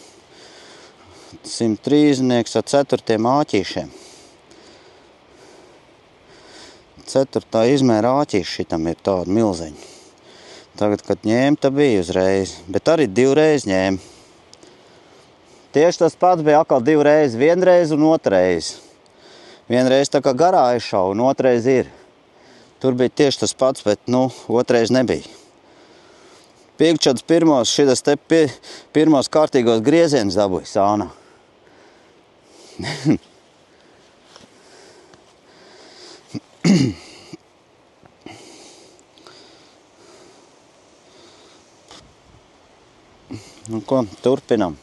130 ar 4 āķīšiem. 4. izmēra āķīši šitam ir tāda milzeņa. Tagad, kad ņēma, tā bija uzreiz. Bet arī 2 reizi ņēma. Tieši tas pats bija atkal 2 reizi. Vienreiz un otrais. Vienreiz tā kā garā aizšauja un otrais ir. Tur bija tieši tas pats, bet, nu, otrais nebija. Pigčads pirmos, šitas te pirmos kārtīgos griezienus dabūja sānā. Nu, ko, turpinam.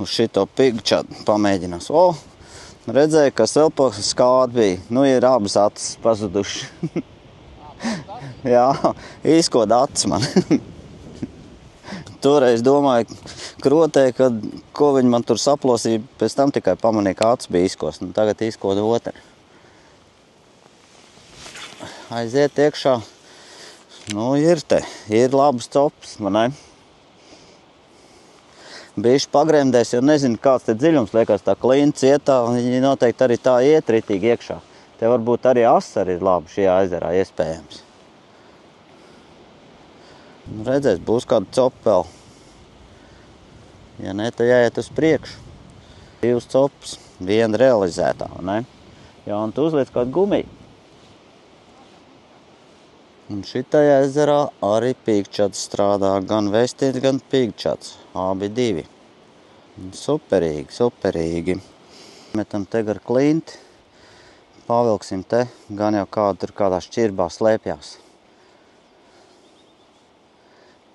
Uz šito pigčadu pamēģinās. O, redzēju, kas vēl pa skādu bija. Nu, ir abas acis pazuduši. Jā, izkod acis man. Toreiz domāju, krotē, kad ko viņi man tur saplosīja, pēc tam tikai pamanīja, ka acis bija izkost. Nu, tagad izkoda otru. Aiziet iekšā. Nu, ir te. Ir labas copas, man ne? Bišķi pagremdēs, jo nezinu, kāds te dziļums liekas, tā klints ietā, un viņi noteikti arī tā iet ritīgi iekšā. Te varbūt arī asari ir labi šajā ezerā iespējams. Redzēs, būs kāda copa vēl. Ja ne, tad jāiet uz priekšu. 2 copas, 1 realizētā, ne? Jā, un tu uzliec kādu gumiju. Un šitajā ezerā arī pigčads strādā, gan vestīts, gan pigčads. Abi 2. Superīgi, superīgi. Metam te gar klinti. Pavilksim te, gan jau kādu tur kādā šķirbā slēpjās.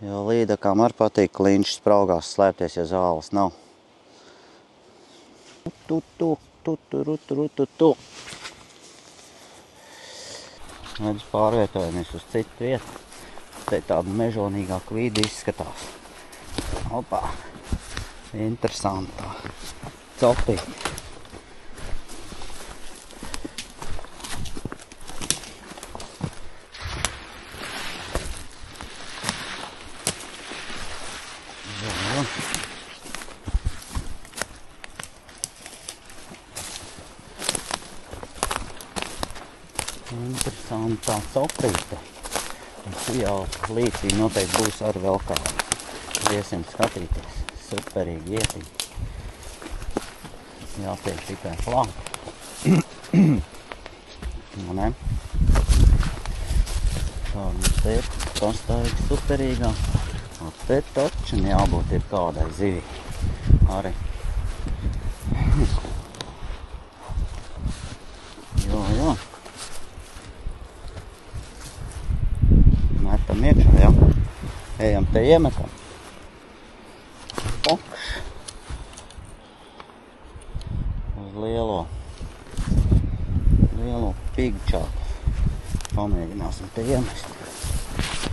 Jo līdakām arī patīk klinčs spraugās slēpties, ja zāles nav. Redz, pārvietojamies uz citu vietu. Te tāda mežonīgāka vīda izskatās. Opā! Interesantā. Copīt. Interesantā copīte. Jau līdzī noteikti būs arī vēl kāda. Iesim skatīties. Superīgi ietiņi. Jātiek tikai klāt. Nu, ne? Tā mums te ir pastāvīgi superīgā. Te taču jābūt ir kādai zivi. Arī. Jo. Metam iekšā, jā. Ejam te iemetam. Okš. Uz lielo pigčātu. Pamēģināsim te iemest.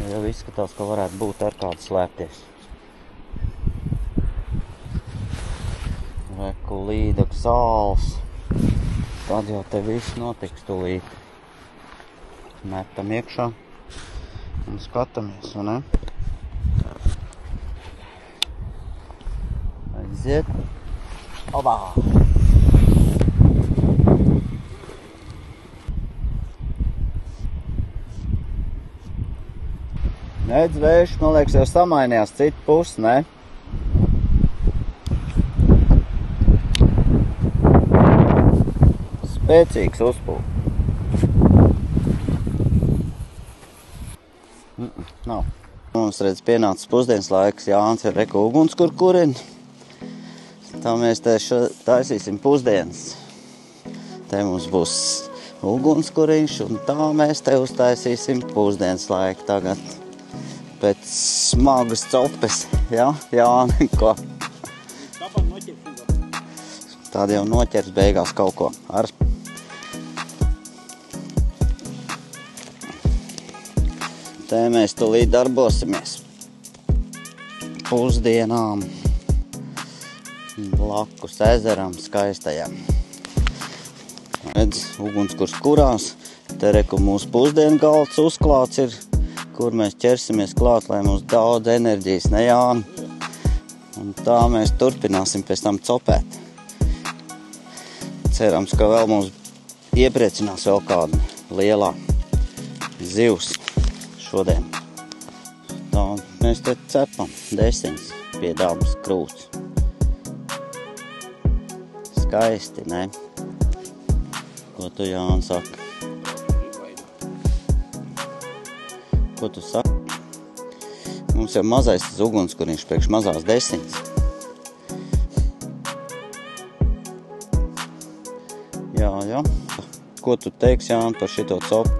Jau izskatās, ka varētu būt ar kādu slēpties. Reku līdak sāls. Tad jau te viss notiks tūlīt. Metam iekšā un skatāmies, vai ne? Aiziet. Obā! Nedz vējš, man liekas, jau samainījās citu pusi, ne? Spēcīgs uzpūl. Nav. Mums, redz, pienācis pusdienas laiks. Jānis ir reku ugunskur kurin. Tā mēs te taisīsim pusdienas. Te mums būs ugunskuriņš, un tā mēs te uztaisīsim pusdienas laiku tagad. Pēc smagas copes, jā, ko? Kāpēc noķers? Tāda jau noķers beigās kaut ko. Te mēs tūlīt darbosimies. Pusdienām. Blakus ezeram skaistajam. Redz, ugunskurs kurās. Te reku mūsu pusdienu galds uzklāts ir, kur mēs ķersimies klāt, lai mums daudz enerģijas, ne Jāni? Un tā mēs turpināsim pēc tam copēt. Cerams, ka vēl mums iepriecinās vēl kāda lielā zivs šodien. Tā mēs te cepam desiņas pie dabas krūts. Skaisti, ne? Ko tu, Jāni, saki? Ko tu saki? Mums jau mazais tas ugunskuriņš priekš mazās desiņas. Jā. Ko tu teiksi, Jāni, par šito copu?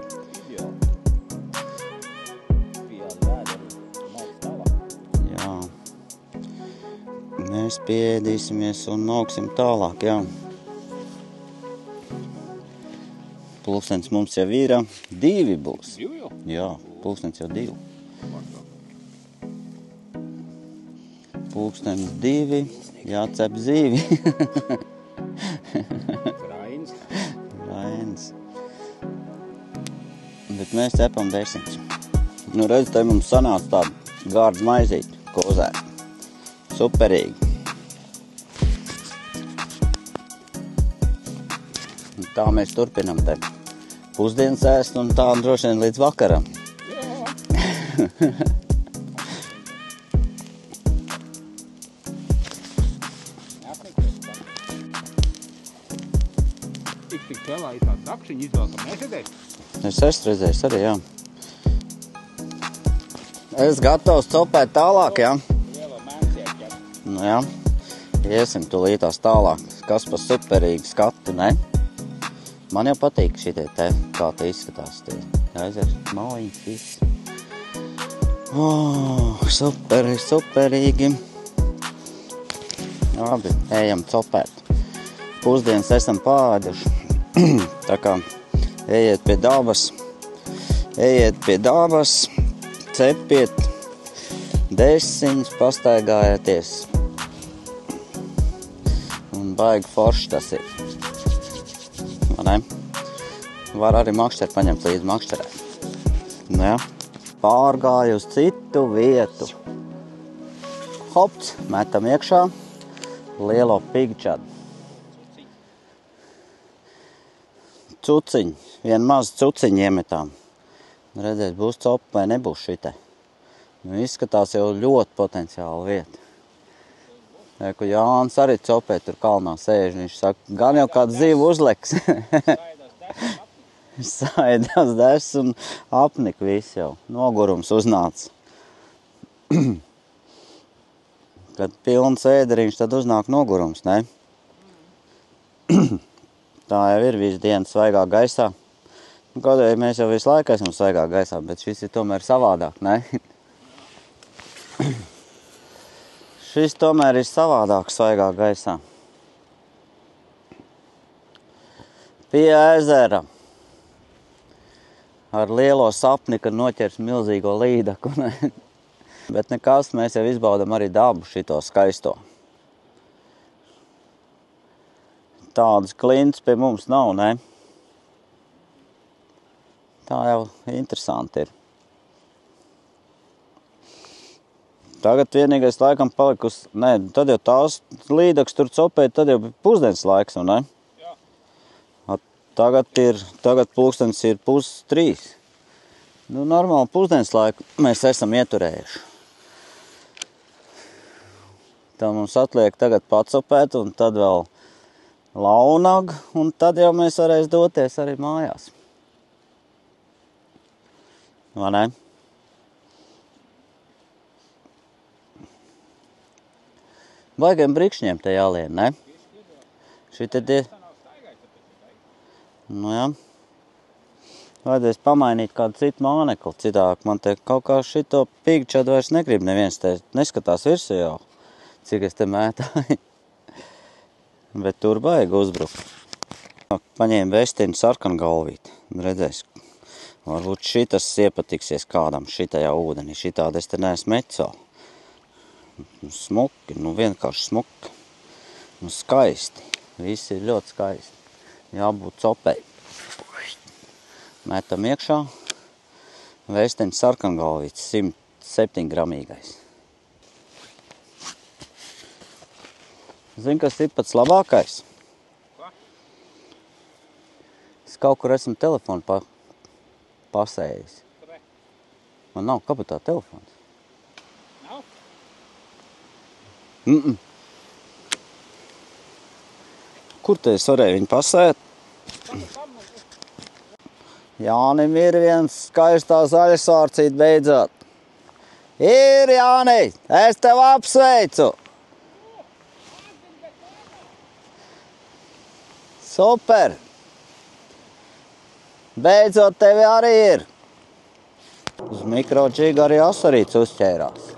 Jā. Mēs pieēdīsimies un noksim tālāk, jā. Pulkstens mums jau ir 2 būs. Jā, pulkstens jau 2. Pulkstens 2, jācep zīvi. Rainis. Bet mēs cepam desiņas. Nu, redz, te mums sanāca tāda gārda maizīte, ko uzēt. Superīgi. Un tā mēs turpinam te pusdienas ēst un tā droši vien līdz vakaram. Tik vēlā ir tāda dakšiņa izvēlka, nesēdēs? Es esmu redzējis arī, jā. Es gatavs copēt tālāk, jā. Liela mēnesiek, jā. Nu jā, iesim tūlītās tālāk. Kas pa superīgi skatu, ne? Man jau patīk šitie te, kā te izskatās tie. Aizies, maliņas viss. Superīgi. Labi, ejam copēt. Pusdienas esam pāēduši. Tā kā ejiet pie dabas, cepiet desiņas, pastaigājieties. Un baigi forši tas ir. Vai ne? Var arī makšķeri paņemt līdz makšķerē. Nu jā. Pārgāju uz citu vietu. Hopts, metam iekšā lielo pigčadu. Cuciņu, vienu mazu cuciņu iemetām. Redzēt, būs copa vai nebūs šite. Nu, izskatās jau ļoti potenciāla vieta. Ko Jānis arī copē tur kalnā sēž, viņš saka, gan jau kādu zīvu uzleks. Saidās dešs un apnika viss jau. Nogurums uznāca. Kad pilns ēderiņš, tad uznāk nogurums, ne? Tā jau ir visu dienu svaigā gaisā. Kaut arī mēs jau visu laiku esam svaigā gaisā, bet šis ir tomēr savādāk, ne? Šis tomēr ir savādāk svaigā gaisā. Pie ezera. Ar lielo sapni, kad noķers milzīgo līdaku, ne? Bet nekas, mēs jau izbaudam arī dabu šito skaisto. Tādas klintas pie mums nav, ne? Tā jau interesanti ir. Tagad vienīgais laikam palikus, ne, tad jau tās līdaks tur copēt, tad jau bija pusdienas laiks, ne? Jā. Tagad pulkstenis ir 2:30. Nu, normāli pusdienas laiku mēs esam ieturējuši. Tā mums atliek tagad pacopēt, un tad vēl launag, un tad jau mēs varēs doties arī mājās. Vai ne? Baigiem brikšņiem te jālien, ne? Šitie tie... Nu jā. Vajadzēs pamainīt kādu citu mānekli, citāk man te kaut kā šito pīgčādu vairs negrib neviens te neskatās virsū jau, cik es te mētāju. Bet tur baigi uzbrukt. Paņēmu vestinu sarkangalvīti, redzēs. Varbūt šitas iepatiksies kādam šitajā ūdenī. Šitādi es te neesmu metis vēl. Smuki, nu vienkārši smuki. Nu skaisti. Visi ir ļoti skaisti. Jābūt copei. Metam iekšā. Vēsteņa sarkangalvīts, 107 gramīgais. Zini, kas ir pats labākais? Es kaut kur esmu telefonu pasējis. Man nav kabatā telefons. Nav? Kur te es varēju viņu pasēt? Jānim ir viens skaistā zaļasvārcīt beidzot. Ir, Jāni! Es tev apsveicu! Super! Beidzot tevi arī ir. Uz mikrodžiga arī asarīts uzķērās.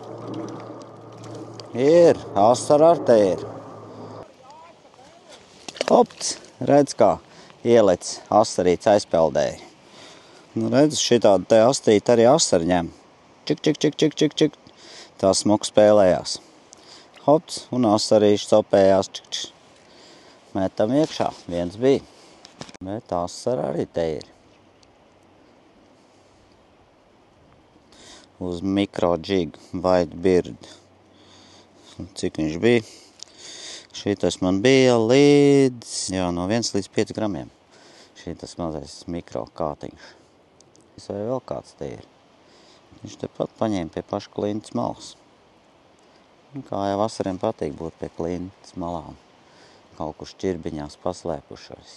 Ir, asara ar te ir. Opts, redz kā ielec asarīts aizpeldēja. Nu redz, šitādi te astīt arī asari ņem. Čik, čik, čik, čik, čik, čik. Tā smuki spēlējās. Opts, un asarīši copējās. Čik, čik. Metam iekšā, viens bija. Bet asara arī te ir. Uz mikrodžig White Bird. Cik viņš bija? Šitas man bija līdz, jā, no 1 līdz 5 gramiem. Šitas mazais mikro kātiņš. Vai vēl kāds te ir? Viņš tepat paņēma pie paša klintas malas. Kā jau vasariem patīk būt pie klintas malām. Kaut kur šķirbiņās paslēpušais.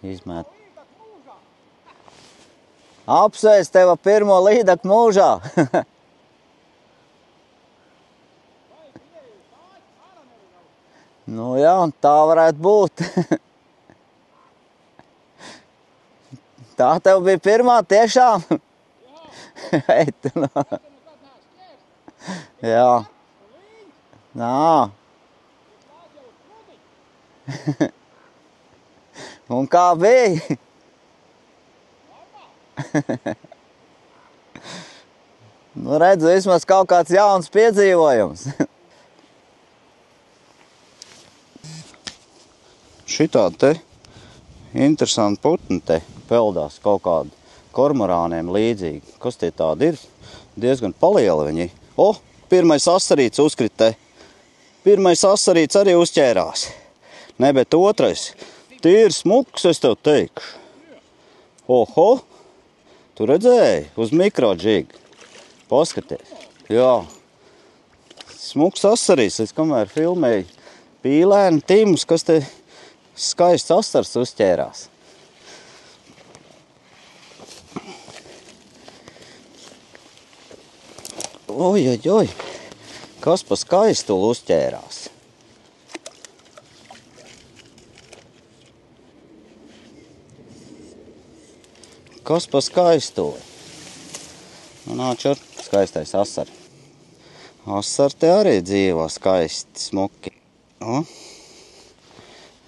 Izmēt. Apsveic teva pirmo līdaku mūžā! Nu jā, tā varētu būt. Tā tev bija pirmā tiešām? Jā. Nā. Un kā bija? Nu redzu, vismaz kaut kāds jauns piedzīvojums. Šitā te interesanti putni te peldās kaut kādu kormorāniem līdzīgi. Kas tie tādi ir? Diezgan palieli viņi. O, pirmais asarīts uzkrita te. Pirmais asarīts arī uzķērās. Ne, bet otrais. Tīri smuks, es tev teikšu. Oho! Tu redzēji? Uz mikrodžiga. Paskaties. Jā. Smuks asarīs, es kamēr filmēju pīlēnu Timus, kas te skaists asars uzķērās. Oj. Kas pa skaistuli uzķērās? Kas pa skaistuli? Nāc ar skaistais asar. Asar te arī dzīvo skaisti, smuki. O,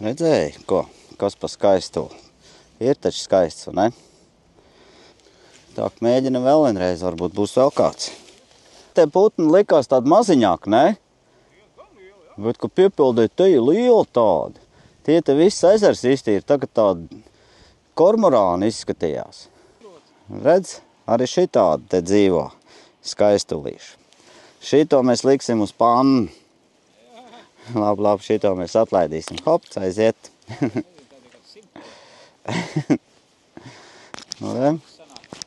redzēji, ko? Kas pa skaistuli? Ir taču skaists, vai ne? Tā, mēģinam vēl vienreiz, varbūt būs vēl kāds. Te putni likās tādi maziņāk, ne? Bet, ka piepildīja, te ir liela tādi. Tie te viss ezers iztīri, tagad tādi kormorāni izskatījās. Redz, arī šitādi te dzīvo skaistulīši. Šito mēs liksim uz pannu. Labi, šito mēs atlaidīsim. Hops, aiziet.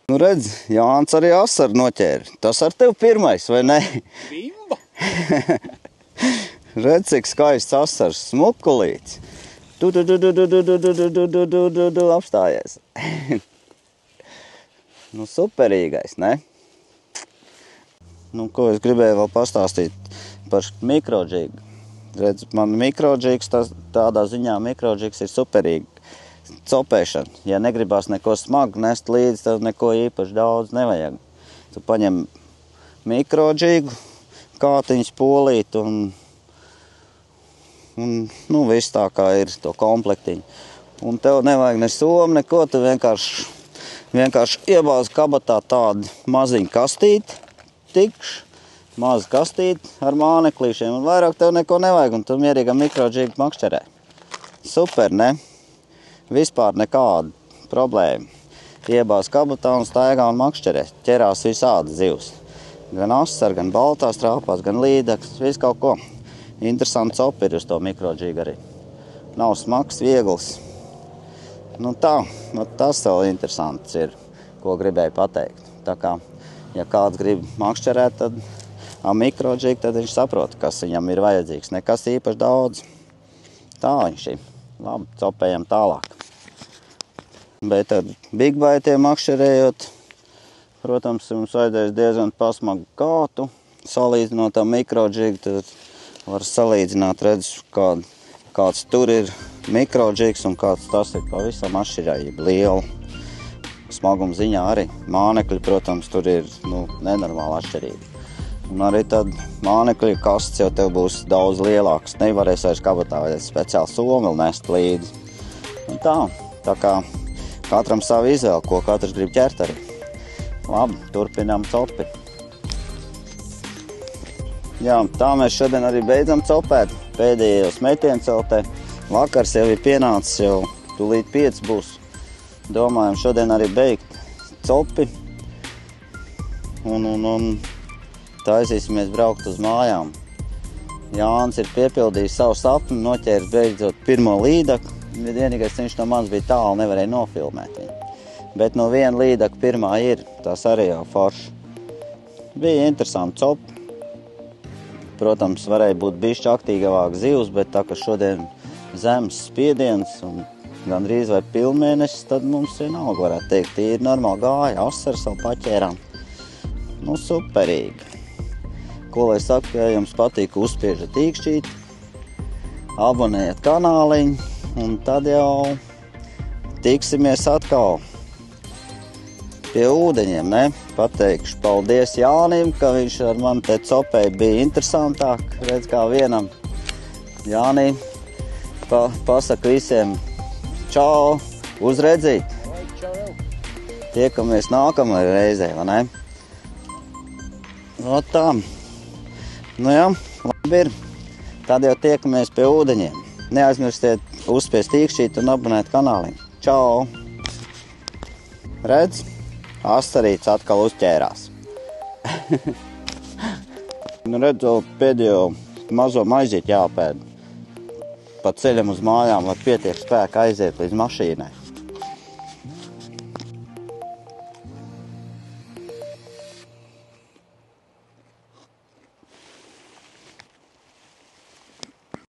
Nu redz, Jānis arī asaru noķēra. Tas ar tevi pirmais, vai ne? Bimba! Redz, cik skaists asars, smukulīts. Apstājies. Nu, superīgais, ne? Nu, ko es gribēju vēl pastāstīt par mikrodžigu. Redz, man mikrodžigs, tādā ziņā mikrodžigs ir superīgi. Copēšana. Ja negribās neko smagu nest līdzi, tad neko īpaši daudz nevajag. Tu paņem mikrodžigu, kātiņas polīt un nu, viss tā kā ir to komplektiņu. Un tev nevajag ne somu, neko, tu vienkārši iebāzi kabatā tādu maziņu kastīti, tikš, mazu kastīti ar māneklīšiem, un vairāk tev neko nevajag, un tu mierīgam mikrodžigu makšķerē. Super, ne? Vispār nekāda problēma. Iebāz kabatā un staigā un makšķerē. Ķerās visādi zivs. Gan asar, gan baltās trāpās, gan līdaks, visu kaut ko. Interesants copi ir uz to mikrodžigu arī. Nav smags, viegls. Nu tā, tas vēl interesants ir, ko gribēju pateikt. Tā kā, ja kāds grib makšķerēt, tad ar mikrodžigu, tad viņš saprot, kas viņam ir vajadzīgs. Nekas īpaši daudz. Tā viņš ir. Labi, copējam tālāk. Bet tad bigbaitiem makšķerējot, protams, mums vajadzēs diezgan pasmagu kātu. Salīdzinot ar mikrodžigu, tad var salīdzināt, redz, kāds tur ir mikrodžigs un kāds tas ir pavisam atšķirība liela. Smaguma ziņā arī. Mānekļi, protams, tur ir nenormāli atšķirība. Un arī tad mānekļu kasts jau tev būs daudz lielāks. Nevarēs vairs kabatā vajadzēt speciāli somu nest līdzi. Un tā kā katram savu izvēli, ko katrs grib ķert arī. Labi, turpinām copi. Jā, tā mēs šodien arī beidzam copēt. Pēdējos metienus vēl te. Vakars jau ir pienācis, jau tūlīt 5 būs. Domājam šodien arī beigt copi. Un taisīsimies braukt uz mājām. Jānis ir piepildījis savu sapni, noķēris beidzot pirmo līdaku. Vienīgais viņš no manis bija tālu, nevarēja nofilmēt viņu. Bet no viena līdaka pirmā ir, tas arī jau forši. Bija interesanti copi. Protams, varēja būt bišķi aktīgāvāk zivs, bet tā, ka šodien zemes spiediens un gandrīz vai pilnmēnesis, tad mums vienalga varētu teikt, ir normāli gāja, asars vēl paķērām. Nu, superīgi. Ko lai saka, ja jums patīk, uzspiežat tīkšķīti, abonējiet kanāliņu, un tad jau tiksimies atkal pie ūdeņiem, ne? Pateikšu paldies Jānim, ka viņš ar mani te copēji bija interesantāk. Redz, kā vienam. Jānī, pasaka visiem čau, uzredzīt. Tiekamies nākamajā reizē, vai ne? No tā. Nu jā, labi ir. Tad jau tiekamies pie ūdeņiem. Neaizmirstiet uzspiest tīkšķīt un abonēt kanāliņu. Čau! Redz? Asarīts atkal uzķērās. Nu redz, pēdējo mazo maizīt jāpēd. Pa ceļam uz mājām, lai pietiek spēka aiziet līdz mašīnai.